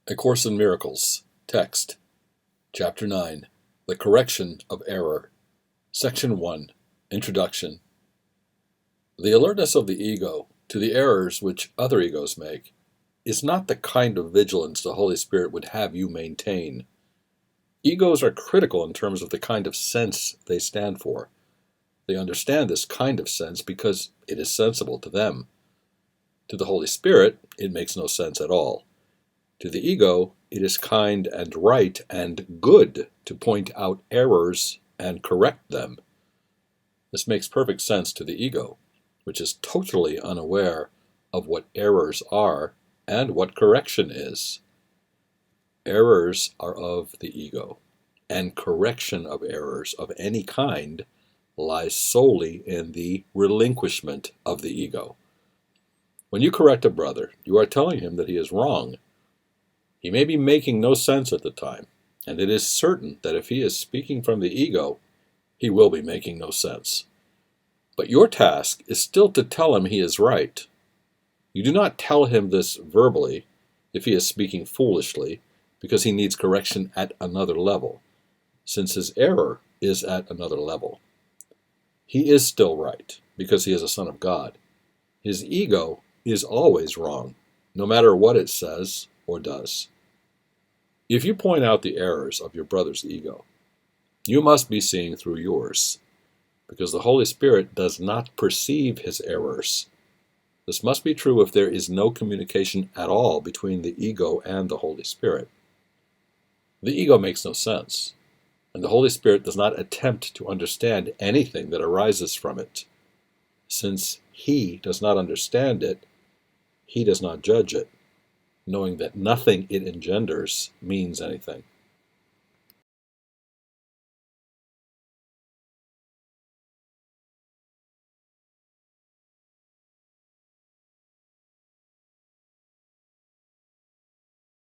A Course in Miracles, Text, Chapter 9, The Correction of Error, Section 1, Introduction. The alertness of the ego to the errors which other egos make is not the kind of vigilance the Holy Spirit would have you maintain. Egos are critical in terms of the kind of sense they stand for. They understand this kind of sense because it is sensible to them. To the Holy Spirit, it makes no sense at all. To the ego, it is kind and right and good to point out errors and correct them. This makes perfect sense to the ego, which is totally unaware of what errors are and what correction is. Errors are of the ego, and correction of errors of any kind lies solely in the relinquishment of the ego. When you correct a brother, you are telling him that he is wrong. He may be making no sense at the time, and it is certain that if he is speaking from the ego, he will be making no sense. But your task is still to tell him he is right. You do not tell him this verbally if he is speaking foolishly, because he needs correction at another level, since his error is at another level. He is still right, because he is a son of God. His ego is always wrong, no matter what it says or does. If you point out the errors of your brother's ego, you must be seeing through yours, because the Holy Spirit does not perceive his errors. This must be true if there is no communication at all between the ego and the Holy Spirit. The ego makes no sense, and the Holy Spirit does not attempt to understand anything that arises from it. Since he does not understand it, he does not judge it, knowing that nothing it engenders means anything.